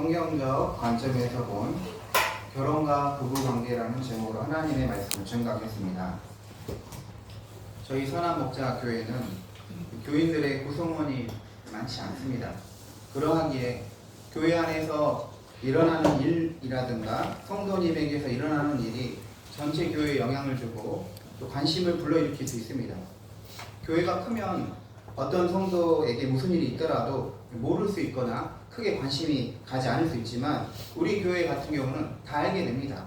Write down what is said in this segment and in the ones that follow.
성경적 관점에서 본 결혼과 부부관계라는 제목으로 하나님의 말씀을 증강했습니다. 저희 선한목자교회는 교인들의 구성원이 많지 않습니다. 그러하기에 교회 안에서 일어나는 일이라든가 성도님에게서 일어나는 일이 전체 교회에 영향을 주고 또 관심을 불러일으킬 수 있습니다. 교회가 크면 어떤 성도에게 무슨 일이 있더라도 모를 수 있거나 크게 관심이 가지 않을 수 있지만 우리 교회 같은 경우는 다 알게 됩니다.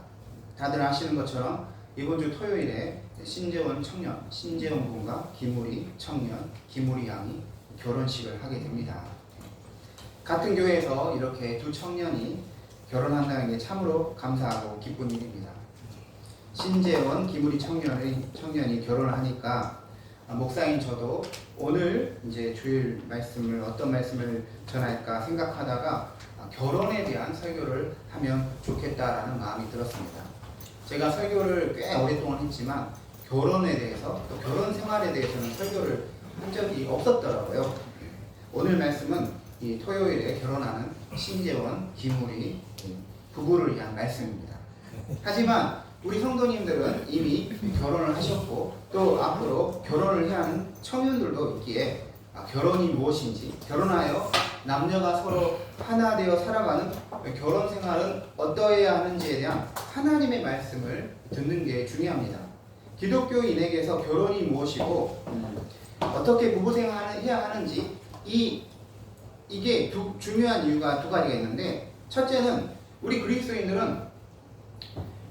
다들 아시는 것처럼 이번 주 토요일에 신재원 청년, 신재원 군과 김우리 청년, 김우리 양이 결혼식을 하게 됩니다. 같은 교회에서 이렇게 두 청년이 결혼한다는 게 참으로 감사하고 기쁜 일입니다. 신재원, 김우리 청년이 결혼을 하니까 목사인 저도 오늘 이제 주일 말씀을 어떤 말씀을 전할까 생각하다가 결혼에 대한 설교를 하면 좋겠다라는 마음이 들었습니다. 제가 설교를 꽤 오랫동안 했지만 결혼에 대해서 또 결혼 생활에 대해서는 설교를 한 적이 없었더라고요. 오늘 말씀은 이 토요일에 결혼하는 신재원, 김우리 부부를 위한 말씀입니다. 하지만 우리 성도님들은 이미 결혼을 하셨고 또 앞으로 결혼을 해야 하는 청년들도 있기에 결혼이 무엇인지, 결혼하여 남녀가 서로 하나 되어 살아가는 결혼 생활은 어떠해야 하는지에 대한 하나님의 말씀을 듣는 게 중요합니다. 기독교인에게서 결혼이 무엇이고 어떻게 부부 생활을 해야 하는지 이게 중요한 이유가 두 가지가 있는데, 첫째는 우리 그리스도인들은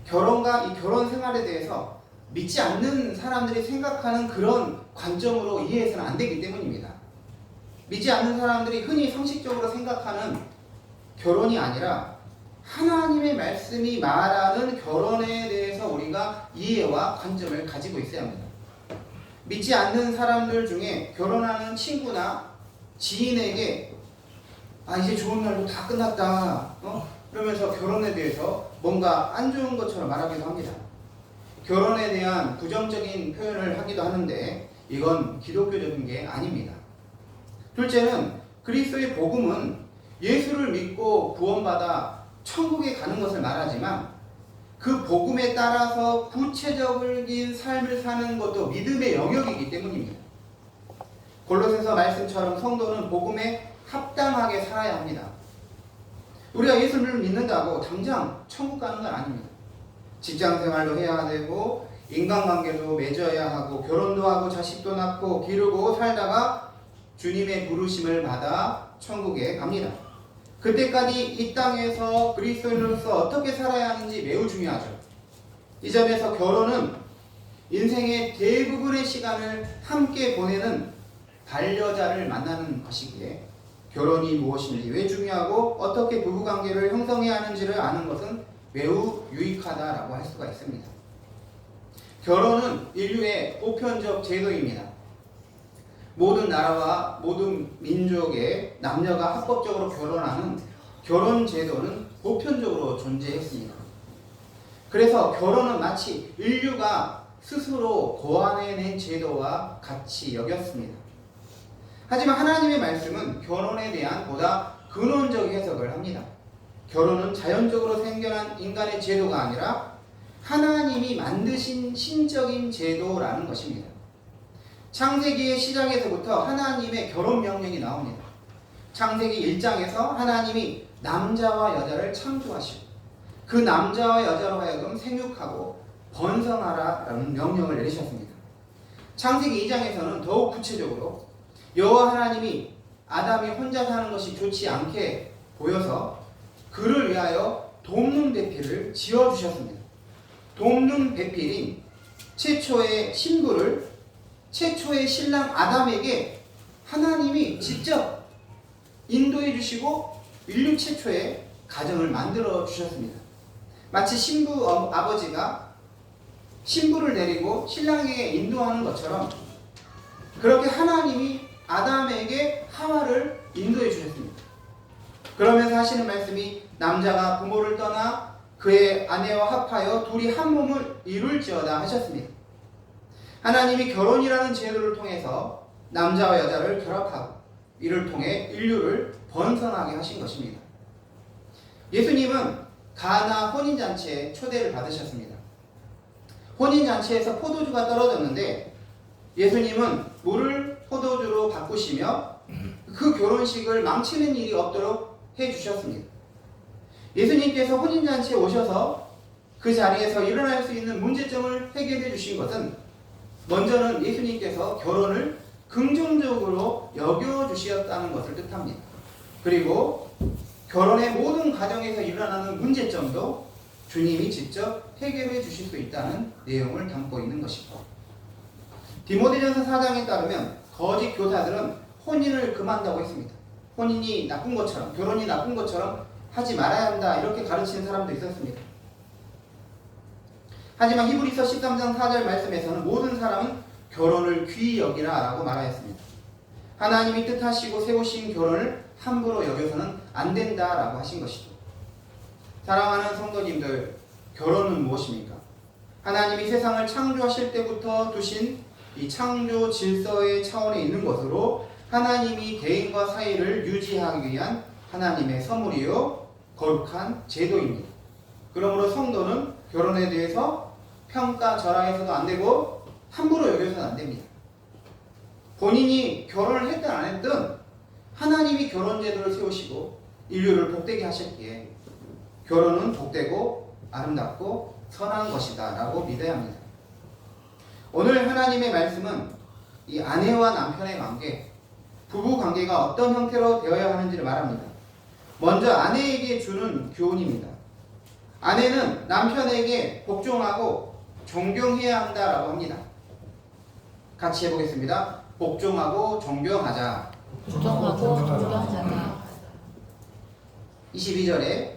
결혼과 이 결혼 생활에 대해서 믿지 않는 사람들이 생각하는 그런 관점으로 이해해서는 안 되기 때문입니다. 믿지 않는 사람들이 흔히 상식적으로 생각하는 결혼이 아니라 하나님의 말씀이 말하는 결혼에 대해서 우리가 이해와 관점을 가지고 있어야 합니다. 믿지 않는 사람들 중에 결혼하는 친구나 지인에게 이제 좋은 날도 다 끝났다 그러면서 결혼에 대해서 뭔가 안 좋은 것처럼 말하기도 합니다. 결혼에 대한 부정적인 표현을 하기도 하는데 이건 기독교적인 게 아닙니다. 둘째는 그리스도의 복음은 예수를 믿고 구원받아 천국에 가는 것을 말하지만 그 복음에 따라서 구체적인 삶을 사는 것도 믿음의 영역이기 때문입니다. 골로새서 말씀처럼 성도는 복음에 합당하게 살아야 합니다. 우리가 예수를 믿는다고 당장 천국 가는 건 아닙니다. 직장생활도 해야 되고 인간관계도 맺어야 하고 결혼도 하고 자식도 낳고 기르고 살다가 주님의 부르심을 받아 천국에 갑니다. 그때까지 이 땅에서 그리스도인으로서 어떻게 살아야 하는지 매우 중요하죠. 이 점에서 결혼은 인생의 대부분의 시간을 함께 보내는 반려자를 만나는 것이기에 결혼이 무엇인지, 왜 중요하고 어떻게 부부관계를 형성해야 하는지를 아는 것은 매우 유익하다라고 할 수가 있습니다. 결혼은 인류의 보편적 제도입니다. 모든 나라와 모든 민족의 남녀가 합법적으로 결혼하는 결혼 제도는 보편적으로 존재했습니다. 그래서 결혼은 마치 인류가 스스로 고안해낸 제도와 같이 여겼습니다. 하지만 하나님의 말씀은 결혼에 대한 보다 근원적 해석을 합니다. 결혼은 자연적으로 생겨난 인간의 제도가 아니라 하나님이 만드신 신적인 제도라는 것입니다. 창세기의 시작에서부터 하나님의 결혼 명령이 나옵니다. 창세기 1장에서 하나님이 남자와 여자를 창조하시고 그 남자와 여자로 하여금 생육하고 번성하라라는 명령을 내리셨습니다. 창세기 2장에서는 더욱 구체적으로 여호와 하나님이 아담이 혼자 사는 것이 좋지 않게 보여서 그를 위하여 돕는 배필을 지어주셨습니다. 돕는 배필인 최초의 신부를 최초의 신랑 아담에게 하나님이 직접 인도해 주시고 인류 최초의 가정을 만들어 주셨습니다. 마치 신부 아버지가 신부를 내리고 신랑에게 인도하는 것처럼 그렇게 하나님이 아담에게 하와를 인도해 주셨습니다. 그러면서 하시는 말씀이 남자가 부모를 떠나 그의 아내와 합하여 둘이 한 몸을 이룰지어다 하셨습니다. 하나님이 결혼이라는 제도를 통해서 남자와 여자를 결합하고 이를 통해 인류를 번성하게 하신 것입니다. 예수님은 가나 혼인잔치에 초대를 받으셨습니다. 혼인잔치에서 포도주가 떨어졌는데 예수님은 물을 포도주로 바꾸시며 그 결혼식을 망치는 일이 없도록 해주셨습니다. 예수님께서 혼인잔치에 오셔서 그 자리에서 일어날 수 있는 문제점을 해결해 주신 것은 먼저는 예수님께서 결혼을 긍정적으로 여겨주셨다는 것을 뜻합니다. 그리고 결혼의 모든 과정에서 일어나는 문제점도 주님이 직접 해결해 주실 수 있다는 내용을 담고 있는 것입니다. 디모데전서 4장에 따르면 거짓 교사들은 혼인을 금한다고 했습니다. 혼인이 나쁜 것처럼, 결혼이 나쁜 것처럼 하지 말아야 한다, 이렇게 가르치는 사람도 있었습니다. 하지만 히브리서 13장 4절 말씀에서는 모든 사람은 결혼을 귀히 여기라 라고 말하였습니다. 하나님이 뜻하시고 세우신 결혼을 함부로 여겨서는 안 된다라고 하신 것이죠. 사랑하는 성도님들, 결혼은 무엇입니까? 하나님이 세상을 창조하실 때부터 두신 이 창조 질서의 차원에 있는 것으로 하나님이 개인과 사이를 유지하기 위한 하나님의 선물이요 거룩한 제도입니다. 그러므로 성도는 결혼에 대해서 평가절하해서도 안 되고 함부로 여겨서는 안 됩니다. 본인이 결혼을 했든 안 했든 하나님이 결혼 제도를 세우시고 인류를 복되게 하셨기에 결혼은 복되고 아름답고 선한 것이다 라고 믿어야 합니다. 오늘 하나님의 말씀은 이 아내와 남편의 관계, 부부 관계가 어떤 형태로 되어야 하는지를 말합니다. 먼저 아내에게 주는 교훈입니다. 아내는 남편에게 복종하고 존경해야 한다라고 합니다. 같이 해보겠습니다. 복종하고 존경하자. 복종하고 존경하자. 22절에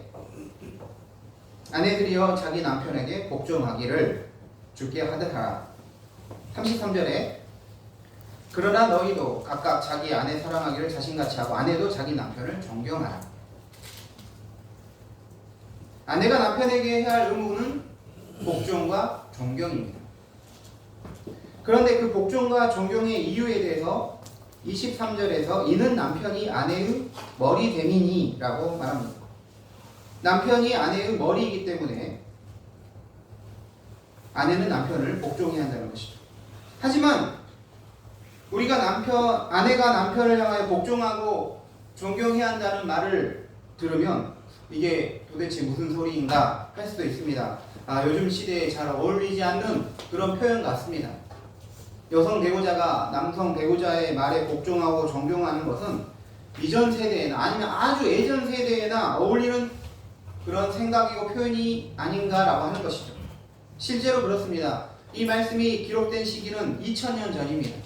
아내들이여 자기 남편에게 복종하기를 주께 하듯 하라. 33절에 그러나 너희도 각각 자기 아내 사랑하기를 자신같이 하고 아내도 자기 남편을 존경하라. 아내가 남편에게 해야 할 의무는 복종과 존경입니다. 그런데 그 복종과 존경의 이유에 대해서 23절에서 이는 남편이 아내의 머리됨이니 라고 말합니다. 남편이 아내의 머리이기 때문에 아내는 남편을 복종해야 한다는 것이죠. 하지만 우리가 아내가 남편을 향하여 복종하고 존경해야 한다는 말을 들으면 이게 도대체 무슨 소리인가 할 수도 있습니다. 요즘 시대에 잘 어울리지 않는 그런 표현 같습니다. 여성 배우자가 남성 배우자의 말에 복종하고 존경하는 것은 이전 세대에나 아니면 아주 예전 세대에나 어울리는 그런 생각이고 표현이 아닌가라고 하는 것이죠. 실제로 그렇습니다. 이 말씀이 기록된 시기는 2000년 전입니다.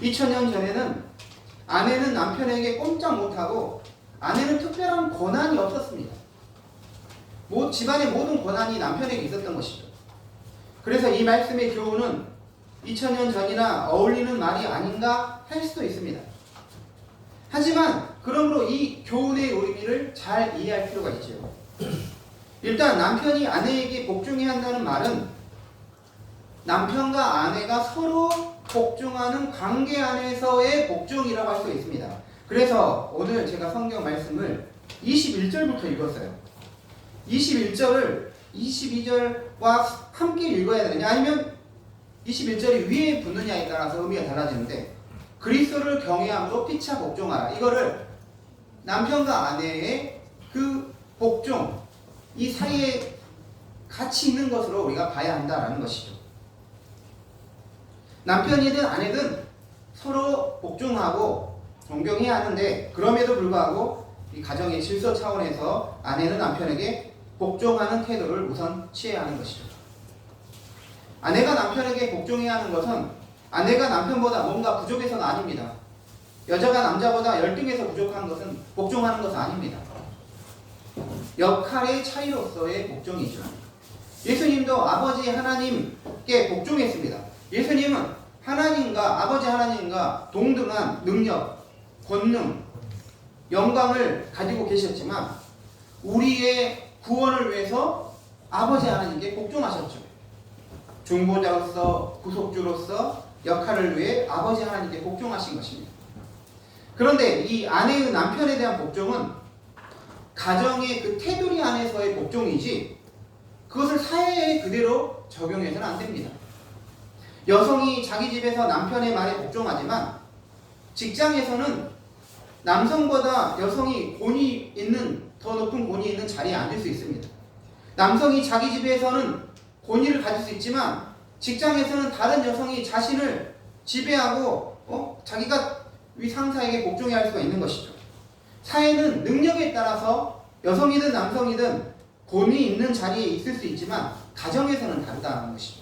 2000년 전에는 아내는 남편에게 꼼짝 못하고 아내는 특별한 권한이 없었습니다. 집안의 모든 권한이 남편에게 있었던 것이죠. 그래서 이 말씀의 교훈은 2000년 전이나 어울리는 말이 아닌가 할 수도 있습니다. 하지만 그러므로 이 교훈의 의미를 잘 이해할 필요가 있죠. 일단 남편이 아내에게 복종해야 한다는 말은 남편과 아내가 서로 복종하는 관계 안에서의 복종이라고 할 수 있습니다. 그래서 오늘 제가 성경 말씀을 21절부터 읽었어요. 21절을 22절과 함께 읽어야 되느냐 아니면 21절이 위에 붙느냐에 따라서 의미가 달라지는데 그리스도를 경외함으로 피차 복종하라. 이거를 남편과 아내의 그 복종, 이 사이에 같이 있는 것으로 우리가 봐야 한다라는 것이죠. 남편이든 아내든 서로 복종하고 존경해야 하는데 그럼에도 불구하고 이 가정의 질서 차원에서 아내는 남편에게 복종하는 태도를 우선 취해야 하는 것이죠. 아내가 남편에게 복종해야 하는 것은 아내가 남편보다 뭔가 부족해서는 아닙니다. 여자가 남자보다 열등해서 부족한 것은 복종하는 것은 아닙니다. 역할의 차이로서의 복종이죠. 예수님도 아버지 하나님께 복종했습니다. 예수님은 하나님과 아버지 하나님과 동등한 능력, 권능, 영광을 가지고 계셨지만 우리의 구원을 위해서 아버지 하나님께 복종하셨죠. 중보자로서 구속주로서 역할을 위해 아버지 하나님께 복종하신 것입니다. 그런데 이 아내의 남편에 대한 복종은 가정의 그 테두리 안에서의 복종이지 그것을 사회에 그대로 적용해서는 안 됩니다. 여성이 자기 집에서 남편의 말에 복종하지만 직장에서는 남성보다 여성이 더 높은 권위 있는 자리에 앉을 수 있습니다. 남성이 자기 집에서는 권위를 가질 수 있지만 직장에서는 다른 여성이 자신을 지배하고 자기가 위 상사에게 복종해야 할 수가 있는 것이죠. 사회는 능력에 따라서 여성이든 남성이든 권위 있는 자리에 있을 수 있지만 가정에서는 다르다는 것이죠.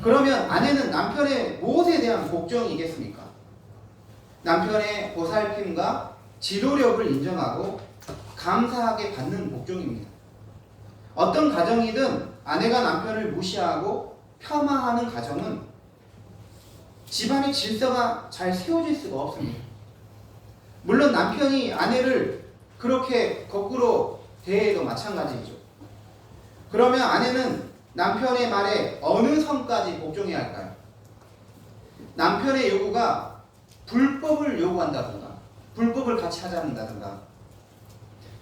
그러면 아내는 남편의 무엇에 대한 복종이겠습니까? 남편의 보살핌과 지도력을 인정하고 감사하게 받는 복종입니다. 어떤 가정이든 아내가 남편을 무시하고 폄하하는 가정은 집안의 질서가 잘 세워질 수가 없습니다. 물론 남편이 아내를 그렇게 거꾸로 대해도 마찬가지죠. 그러면 아내는 남편의 말에 어느 선까지 복종해야 할까요? 남편의 요구가 불법을 요구한다든가 불법을 같이 하자는다든가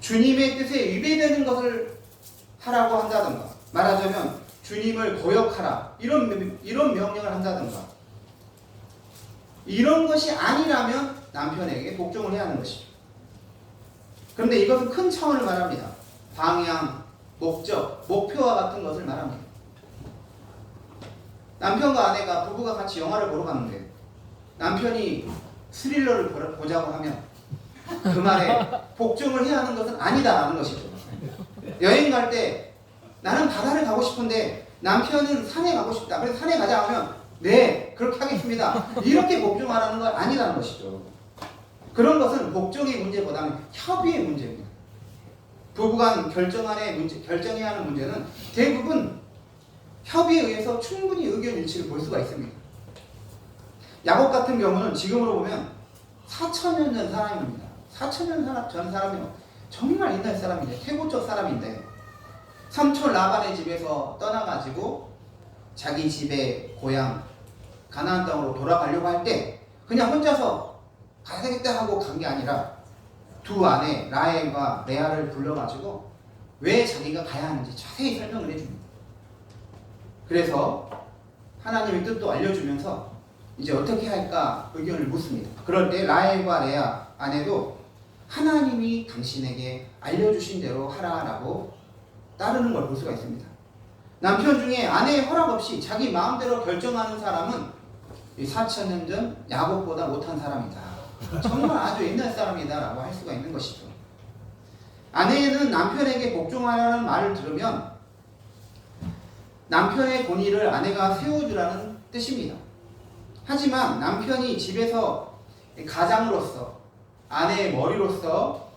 주님의 뜻에 위배되는 것을 하라고 한다든가 말하자면 주님을 거역하라 이런 명령을 한다든가 이런 것이 아니라면 남편에게 복종을 해야 하는 것이죠. 그런데 이것은 큰 차원을 말합니다. 방향, 목적, 목표와 같은 것을 말합니다. 남편과 아내가 부부가 같이 영화를 보러 갔는데 남편이 스릴러를 보자고 하면 그 말에 복종을 해야 하는 것은 아니다라는 것이죠. 여행 갈 때 나는 바다를 가고 싶은데 남편은 산에 가고 싶다. 그래서 산에 가자 하면 네 그렇게 하겠습니다. 이렇게 복종하라는 건 아니라는 것이죠. 그런 것은 복종의 문제보다는 협의의 문제입니다. 부부간 결정해야 하는 문제는 대부분 협의에 의해서 충분히 의견 일치를 볼 수가 있습니다. 야곱 같은 경우는 지금으로 보면 4,000년 전 사람입니다. 4,000년 전 사람이 정말 옛날 사람인데 태고적 사람인데 삼촌 라반의 집에서 떠나가지고 자기 집의 고향 가나안 땅으로 돌아가려고 할 때 그냥 혼자서 가야겠다 하고 간 게 아니라 두 아내 라헬과 레아를 불러가지고 왜 자기가 가야 하는지 자세히 설명을 해줍니다. 그래서 하나님의 뜻도 알려주면서 이제 어떻게 할까 의견을 묻습니다. 그럴 때 라헬과 레아 아내도 하나님이 당신에게 알려주신 대로 하라라고 따르는 걸 볼 수가 있습니다. 남편 중에 아내의 허락 없이 자기 마음대로 결정하는 사람은 4,000년 전 야곱보다 못한 사람이다. 정말 아주 옛날 사람이다 라고 할 수가 있는 것이죠. 아내는 남편에게 복종하라는 말을 들으면 남편의 권위를 아내가 세워주라는 뜻입니다. 하지만 남편이 집에서 가장으로서 아내의 머리로서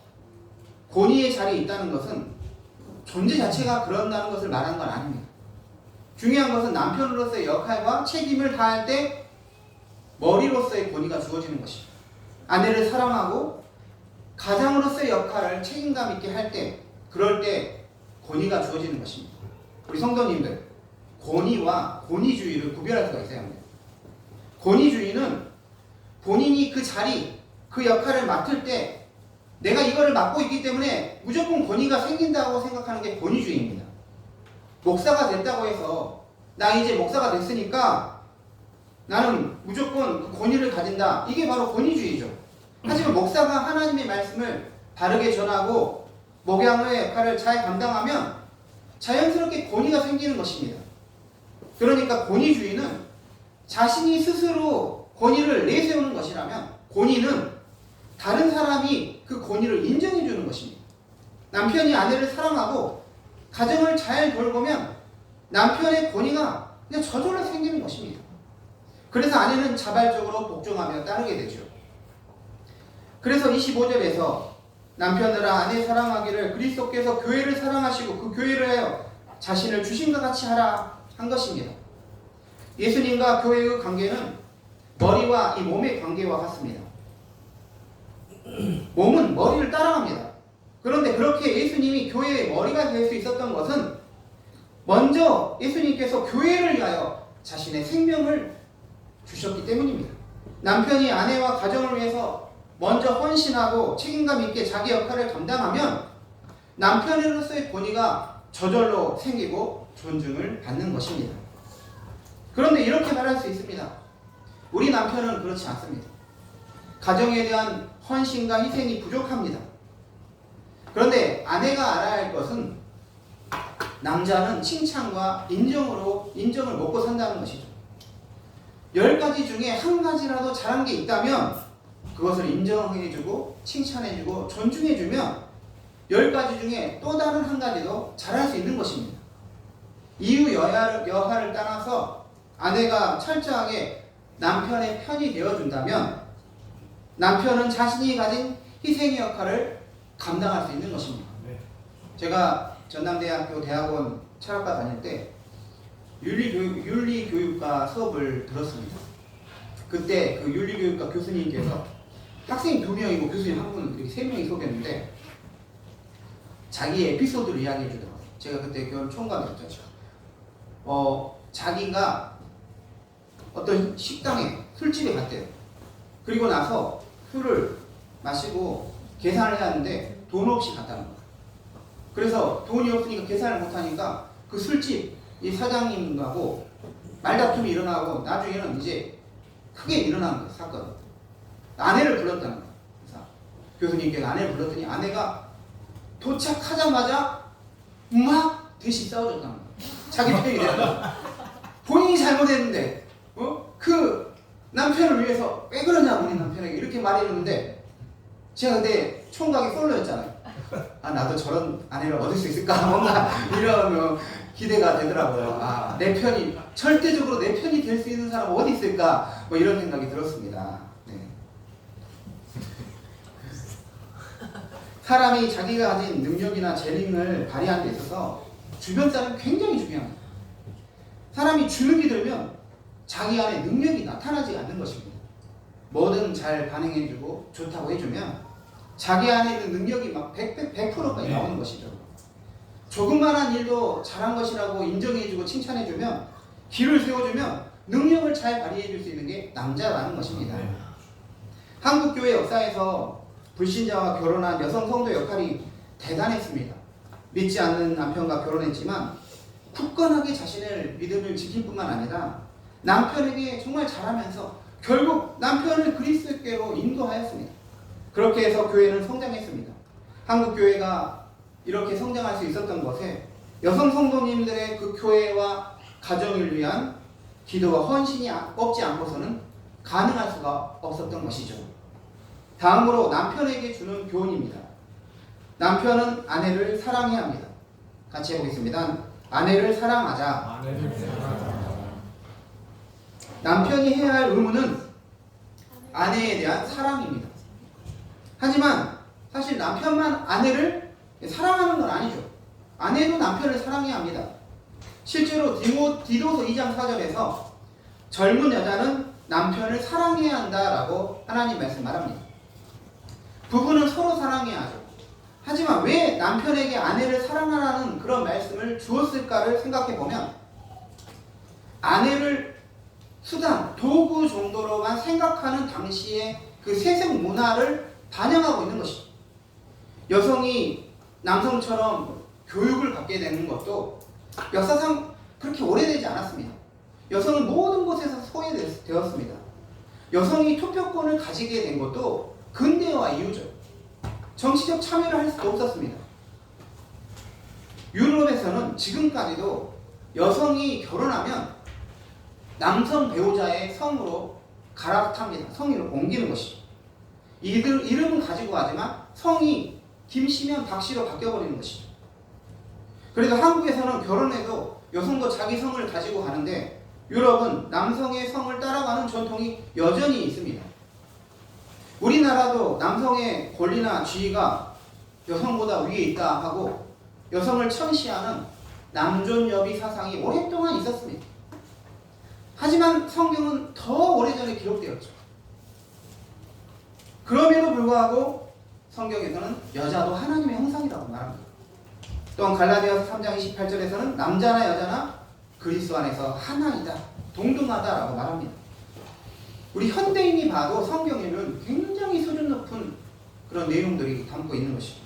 권위의 자리에 있다는 것은 존재 자체가 그런다는 것을 말하는 건 아닙니다. 중요한 것은 남편으로서의 역할과 책임을 다할 때 머리로서의 권위가 주어지는 것입니다. 아내를 사랑하고 가장으로서의 역할을 책임감 있게 할 때 그럴 때 권위가 주어지는 것입니다. 우리 성도님들 권위와 권위주의를 구별할 수가 있어야 합니다. 권위주의는 본인이 그 자리 그 역할을 맡을 때 내가 이거를 맡고 있기 때문에 무조건 권위가 생긴다고 생각하는 게 권위주의입니다. 목사가 됐다고 해서 나 이제 목사가 됐으니까 나는 무조건 그 권위를 가진다. 이게 바로 권위주의죠. 하지만 목사가 하나님의 말씀을 바르게 전하고 목양의 역할을 잘 감당하면 자연스럽게 권위가 생기는 것입니다. 그러니까 권위주의는 자신이 스스로 권위를 내세우는 것이라면 권위는 다른 사람이 그 권위를 인정해 주는 것입니다. 남편이 아내를 사랑하고 가정을 잘 돌보면 남편의 권위가 그냥 저절로 생기는 것입니다. 그래서 아내는 자발적으로 복종하며 따르게 되죠. 그래서 25절에서 남편들아 아내 사랑하기를 그리스도께서 교회를 사랑하시고 그 교회를 하여 자신을 주신과 같이 하라 한 것입니다. 예수님과 교회의 관계는 머리와 이 몸의 관계와 같습니다. 몸은 머리를 따라갑니다. 그런데 그렇게 예수님이 교회의 머리가 될 수 있었던 것은 먼저 예수님께서 교회를 위하여 자신의 생명을 주셨기 때문입니다. 남편이 아내와 가정을 위해서 먼저 헌신하고 책임감 있게 자기 역할을 감당하면 남편으로서의 권위가 저절로 생기고 존중을 받는 것입니다. 그런데 이렇게 말할 수 있습니다. 우리 남편은 그렇지 않습니다. 가정에 대한 헌신과 희생이 부족합니다. 그런데 아내가 알아야 할 것은 남자는 칭찬과 인정을 먹고 산다는 것이죠. 10가지 중에 한 가지라도 잘한 게 있다면 그것을 인정해주고 칭찬해주고 존중해주면 10가지 중에 또 다른 한 가지도 잘할 수 있는 것입니다. 이유 여하를 떠나서 아내가 철저하게 남편의 편이 되어준다면 남편은 자신이 가진 희생의 역할을 감당할 수 있는 것입니다. 제가 전남대학교 대학원 철학과 다닐 때 윤리교육과 수업을 들었습니다. 그때 그 윤리교육과 교수님께서 학생이 2명이고 교수님 한 분, 이렇게 3명이 수업했는데 자기 에피소드를 이야기해 주더라고요. 제가 그때 교원 총괄이었죠. 자기가 어떤 식당에 술집에 갔대요. 그리고 나서 술을 마시고 계산을 해야 하는데 돈 없이 갔다는 거예요. 그래서 돈이 없으니까 계산을 못하니까 그 술집 이 사장님하고 말다툼이 일어나고 나중에는 이제 크게 일어나는 거예요. 사건. 아내를 불렀다는 거예요. 교수님께서 아내를 불렀더니 아내가 도착하자마자 막 대신 싸워줬다는 거예요. 자기 편이 되었다. 본인이 잘못했는데 그 남편을 위해서 왜 그러냐 우리 남편에게 이렇게 말해줬는데 제가 그때 총각이 솔로였잖아요. 아 나도 저런 아내를 얻을 수 있을까 뭔가 이런 기대가 되더라고요. 아 내 편이 절대적으로 내 편이 될 수 있는 사람 어디 있을까 뭐 이런 생각이 들었습니다. 네. 사람이 자기가 가진 능력이나 재능을 발휘하는 데 있어서 주변 사람이 굉장히 중요합니다. 사람이 주눅이 들면 자기 안에 능력이 나타나지 않는 것입니다. 뭐든 잘 반응해주고 좋다고 해주면 자기 안에 있는 능력이 막 100%까지 나오는 것이죠. 조그만한 일도 잘한 것이라고 인정해주고 칭찬해주면 길을 세워주면 능력을 잘 발휘해줄 수 있는 게 남자라는 것입니다. 한국교회 역사에서 불신자와 결혼한 여성 성도 역할이 대단했습니다. 믿지 않는 남편과 결혼했지만 굳건하게 자신의 믿음을 지킬 뿐만 아니라 남편에게 정말 잘하면서 결국 남편을 그리스도께로 인도하였습니다. 그렇게 해서 교회는 성장했습니다. 한국교회가 이렇게 성장할 수 있었던 것에 여성 성도님들의 그 교회와 가정을 위한 기도와 헌신이 없지 않고서는 가능할 수가 없었던 것이죠. 다음으로 남편에게 주는 교훈입니다. 남편은 아내를 사랑해야 합니다. 같이 해보겠습니다. 아내를 사랑하자. 남편이 해야 할 의무는 아내에 대한 사랑입니다. 하지만 사실 남편만 아내를 사랑하는 건 아니죠. 아내도 남편을 사랑해야 합니다. 실제로 디도서 2장 4절에서 젊은 여자는 남편을 사랑해야 한다라고 하나님 말씀 말합니다. 부부는 서로 사랑해야 하죠. 하지만 왜 남편에게 아내를 사랑하라는 그런 말씀을 주었을까를 생각해보면 아내를 수단, 도구 정도로만 생각하는 당시의 그 세상 문화를 반영하고 있는 것이죠. 여성이 남성처럼 교육을 받게 되는 것도 역사상 그렇게 오래되지 않았습니다. 여성은 모든 곳에서 소외되었습니다. 여성이 투표권을 가지게 된 것도 근대화 이후죠. 정치적 참여를 할 수도 없었습니다. 유럽에서는 지금까지도 여성이 결혼하면 남성 배우자의 성으로 갈아탑니다. 성으로 옮기는 것이죠. 이름은 가지고 가지만 성이 김씨면 박씨로 바뀌어버리는 것이죠. 그래서 한국에서는 결혼해도 여성도 자기 성을 가지고 가는데 유럽은 남성의 성을 따라가는 전통이 여전히 있습니다. 우리나라도 남성의 권리나 지위가 여성보다 위에 있다 하고 여성을 천시하는 남존여비 사상이 오랫동안 있었습니다. 하지만 성경은 더 오래전에 기록되었죠. 그럼에도 불구하고 성경에서는 여자도 하나님의 형상이라고 말합니다. 또한 갈라디아서 3장 28절에서는 남자나 여자나 그리스도 안에서 하나이다, 동등하다라고 말합니다. 우리 현대인이 봐도 성경에는 굉장히 수준 높은 그런 내용들이 담고 있는 것이죠.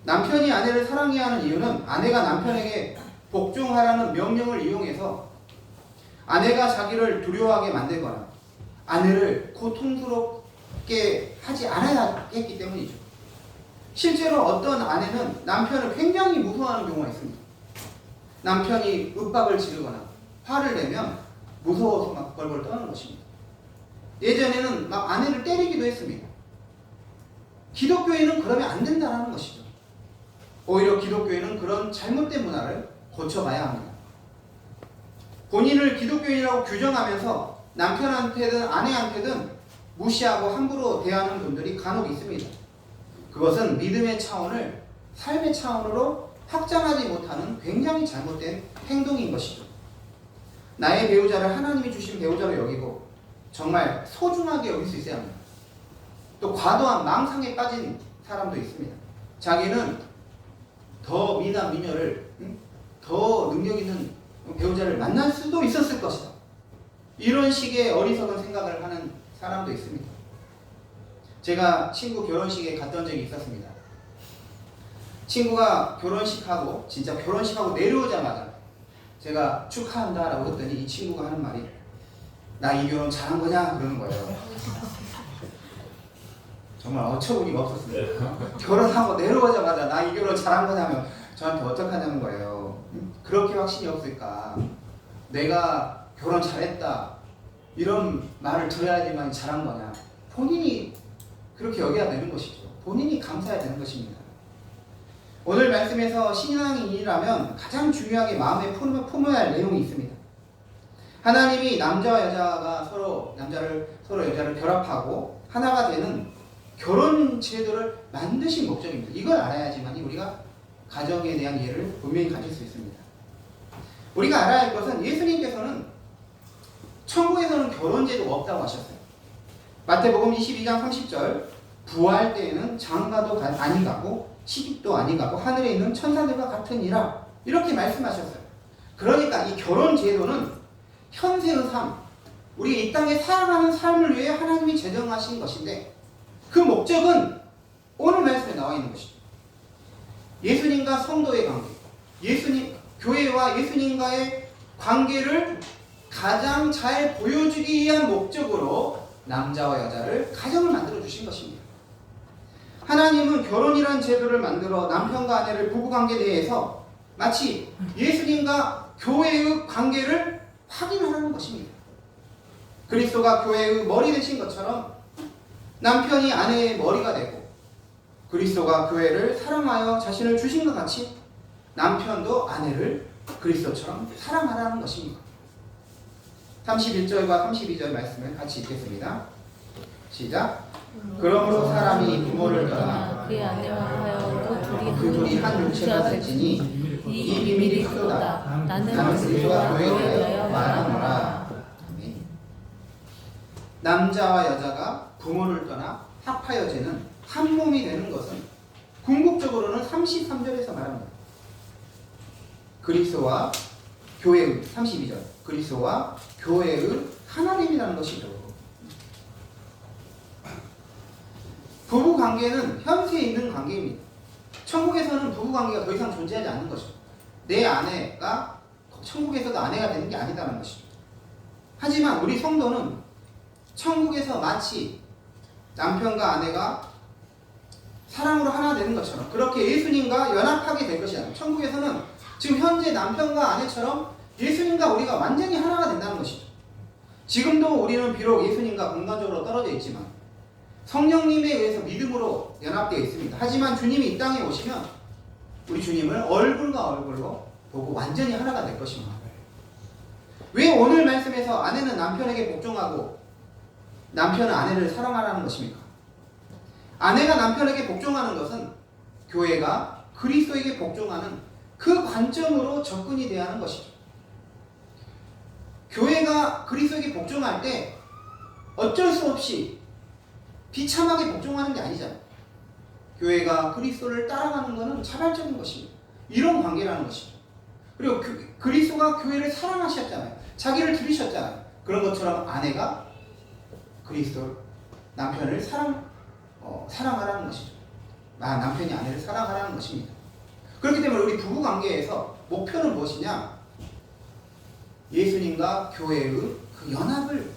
남편이 아내를 사랑해야 하는 이유는 아내가 남편에게 복종하라는 명령을 이용해서 아내가 자기를 두려워하게 만들거나 아내를 고통스럽게 하지 않아야 했기 때문이죠. 실제로 어떤 아내는 남편을 굉장히 무서워하는 경우가 있습니다. 남편이 윽박을 지르거나 화를 내면 무서워서 막 벌벌 떠는 것입니다. 예전에는 막 아내를 때리기도 했습니다. 기독교에는 그러면 안 된다는 것이죠. 오히려 기독교에는 그런 잘못된 문화를 고쳐가야 합니다. 본인을 기독교인이라고 규정하면서 남편한테든 아내한테든 무시하고 함부로 대하는 분들이 간혹 있습니다. 그것은 믿음의 차원을 삶의 차원으로 확장하지 못하는 굉장히 잘못된 행동인 것이죠. 나의 배우자를 하나님이 주신 배우자로 여기고 정말 소중하게 여길 수 있어야 합니다. 또 과도한 망상에 빠진 사람도 있습니다. 자기는 더 미남 미녀를 더 능력 있는 배우자를 만날 수도 있었을 것이다. 이런 식의 어리석은 생각을 하는 사람도 있습니다. 제가 친구 결혼식에 갔던 적이 있었습니다. 친구가 결혼식하고 진짜 결혼식하고 내려오자마자 제가 축하한다라고 했더니 이 친구가 하는 말이 나 이 결혼 잘한 거냐 그러는 거예요. 정말 어처구니가 없었습니다. 결혼하고 내려오자마자 나 이 결혼 잘한 거냐면 저한테 어떡하냐는 거예요. 그렇게 확신이 없을까? 내가 결혼 잘했다 이런 말을 들어야지만 잘한 거냐? 본인이 그렇게 여겨야 되는 것이죠. 본인이 감사해야 되는 것입니다. 오늘 말씀에서 신앙인이라면 가장 중요하게 마음에 품어야 할 내용이 있습니다. 하나님이 남자와 여자가 서로 여자를 결합하고 하나가 되는 결혼 제도를 만드신 목적입니다. 이걸 알아야지만 우리가 가정에 대한 이해를 분명히 가질 수 있습니다. 우리가 알아야 할 것은 예수님께서는 천국에서는 결혼 제도가 없다고 하셨어요. 마태복음 22장 30절 부활 때에는 장가도 아니 가고 시집도 아니 가고 하늘에 있는 천사들과 같으니라 이렇게 말씀하셨어요. 그러니까 이 결혼 제도는 현세의 삶, 우리 이 땅에 살아가는 삶을 위해 하나님이 제정하신 것인데 그 목적은 오늘 말씀에 나와 있는 것이죠. 예수님과 성도의 관계, 교회와 예수님과의 관계를 가장 잘 보여주기 위한 목적으로 남자와 여자를 가정을 만들어 주신 것입니다. 하나님은 결혼이란 제도를 만들어 남편과 아내를 부부관계에 대해서 마치 예수님과 교회의 관계를 확인하는 것입니다. 그리스도가 교회의 머리 되신 것처럼 남편이 아내의 머리가 되고 그리스도가 교회를 사랑하여 자신을 주신 것 같이 남편도 아내를 그리스도처럼 사랑하라는 것입니다. 31절과 32절 말씀을 같이 읽겠습니다. 시작. 그러므로 사람이 부모를 떠나 그의 아내와 하여 그 둘이 한 육체가 될지니 이 비밀이 크도다. 나는 그리스도와 교회에 대하여 말하노라. 아멘. 남자와 여자가 부모를 떠나 합하여지는 한 몸이 되는 것은 궁극적으로는 33절에서 말합니다. 그리스도와 교회의 32절 그리스도와 교회의 하나됨이라는 것이죠. 부부관계는 현세에 있는 관계입니다. 천국에서는 부부관계가 더 이상 존재하지 않는 것이죠. 내 아내가 천국에서도 아내가 되는 게 아니다는 것이죠. 하지만 우리 성도는 천국에서 마치 남편과 아내가 사랑으로 하나 되는 것처럼 그렇게 예수님과 연합하게 될 것이 아니라 천국에서는 지금 현재 남편과 아내처럼 예수님과 우리가 완전히 하나가 된다는 것이죠. 지금도 우리는 비록 예수님과 공간적으로 떨어져 있지만 성령님에 의해서 믿음으로 연합되어 있습니다. 하지만 주님이 이 땅에 오시면 우리 주님을 얼굴과 얼굴로 보고 완전히 하나가 될 것입니다. 왜 오늘 말씀에서 아내는 남편에게 복종하고 남편은 아내를 사랑하라는 것입니까? 아내가 남편에게 복종하는 것은 교회가 그리스도에게 복종하는 그 관점으로 접근이 돼야 하는 것이죠. 교회가 그리스도에게 복종할 때 어쩔 수 없이 비참하게 복종하는 게 아니잖아요. 교회가 그리스도를 따라가는 것은 자발적인 것입니다. 이런 관계라는 것이죠. 그리고 그리스도가 교회를 사랑하셨잖아요. 자기를 들이셨잖아요. 그런 것처럼 아내가 그리스도 남편을 사랑하라는 것이죠. 남편이 아내를 사랑하라는 것입니다. 그렇기 때문에 우리 부부 관계에서 목표는 무엇이냐? 예수님과 교회의 그 연합을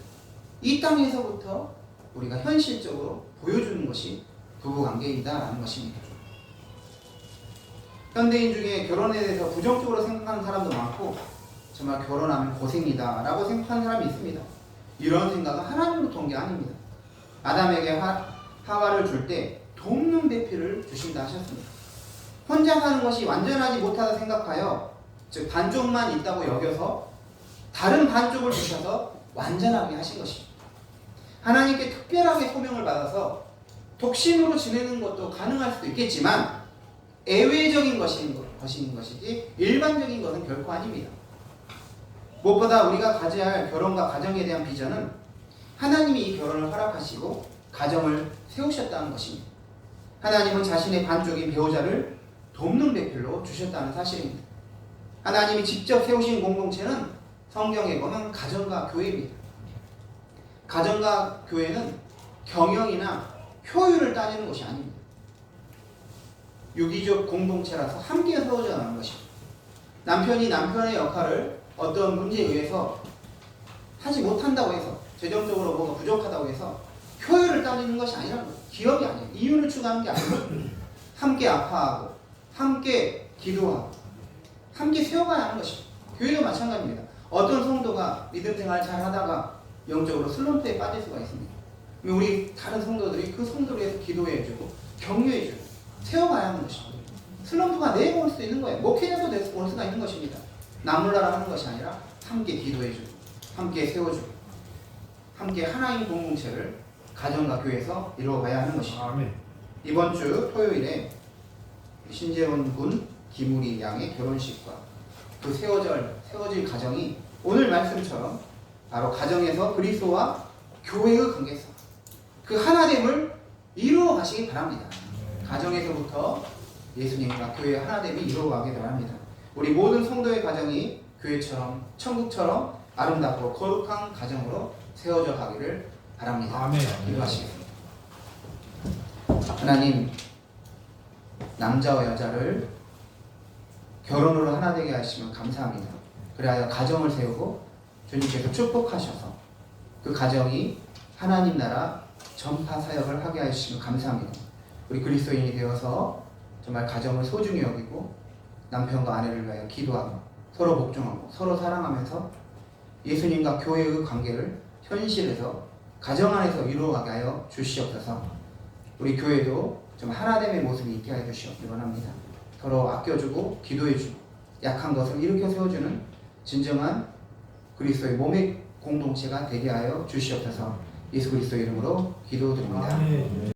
이 땅에서부터 우리가 현실적으로 보여주는 것이 부부 관계이다라는 것입니다. 현대인 중에 결혼에 대해서 부정적으로 생각하는 사람도 많고 정말 결혼하면 고생이다라고 생각하는 사람이 있습니다. 이런 생각은 하나님으로부터 온 게 아닙니다. 아담에게 하와를 줄 때 돕는 배필을 주신다 하셨습니다. 혼자 사는 것이 완전하지 못하다 생각하여 즉 반쪽만 있다고 여겨서 다른 반쪽을 주셔서 완전하게 하신 것입니다. 하나님께 특별하게 소명을 받아서 독신으로 지내는 것도 가능할 수도 있겠지만 예외적인 것인 것이지 일반적인 것은 결코 아닙니다. 무엇보다 우리가 가져야 할 결혼과 가정에 대한 비전은 하나님이 이 결혼을 허락하시고 가정을 세우셨다는 것입니다. 하나님은 자신의 반쪽인 배우자를 돕는 배필로 주셨다는 사실입니다. 하나님이 직접 세우신 공동체는 성경에 보면 가정과 교회입니다. 가정과 교회는 경영이나 효율을 따지는 것이 아닙니다. 유기적 공동체라서 함께 세워져 나가는 것입니다. 남편이 남편의 역할을 어떤 문제에 의해서 하지 못한다고 해서 재정적으로 뭐가 부족하다고 해서 효율을 따지는 것이 아니라는 거예요. 기업이 아니에요. 이윤을 추구하는 게 아니에요. 함께 아파하고 함께 기도하고 함께 세워가야 하는 것입니다. 교회도 마찬가지입니다. 어떤 성도가 믿음 생활 잘 하다가 영적으로 슬럼프에 빠질 수가 있습니다. 우리 다른 성도들이 그 성도를 위해서 기도해주고 격려해주고 세워가야 하는 것입니다. 슬럼프가 내가 올 수도 있는 거예요. 목회자도 올 수가 있는 것입니다. 나몰라라 하는 것이 아니라 함께 기도해주고 함께 세워주고 함께 하나님 공동체를 가정과 교회에서 이루어가야 하는 것입니다. 아멘. 이번 주 토요일에 신재원 군, 김우리 양의 결혼식과 그 세워질 가정이 오늘 말씀처럼 바로 가정에서 그리스도와 교회의 관계성, 그 하나됨을 이루어 가시기 바랍니다. 가정에서부터 예수님과 교회의 하나됨이 이루어가기 바랍니다. 우리 모든 성도의 가정이 교회처럼 천국처럼 아름답고 거룩한 가정으로 세워져 가기를 바랍니다. 아멘. 기도하시겠습니다. 하나님, 남자와 여자를 결혼으로 하나 되게 하시면 감사합니다. 그래야 가정을 세우고 주님께서 축복하셔서 그 가정이 하나님 나라 전파 사역을 하게 하시면 감사합니다. 우리 그리스도인이 되어서 정말 가정을 소중히 여기고 남편과 아내를 위하여 기도하고 서로 복종하고 서로 사랑하면서 예수님과 교회의 관계를 현실에서 가정 안에서 이루어가게 하여 주시옵소서. 우리 교회도 좀 하나됨의 모습이 있게 하여 주시옵기 원합니다. 서로 아껴주고 기도해주고 약한 것을 일으켜 세워주는 진정한 그리스도의 몸의 공동체가 되게 하여 주시옵소서. 예수 그리스도 이름으로 기도드립니다. 아멘.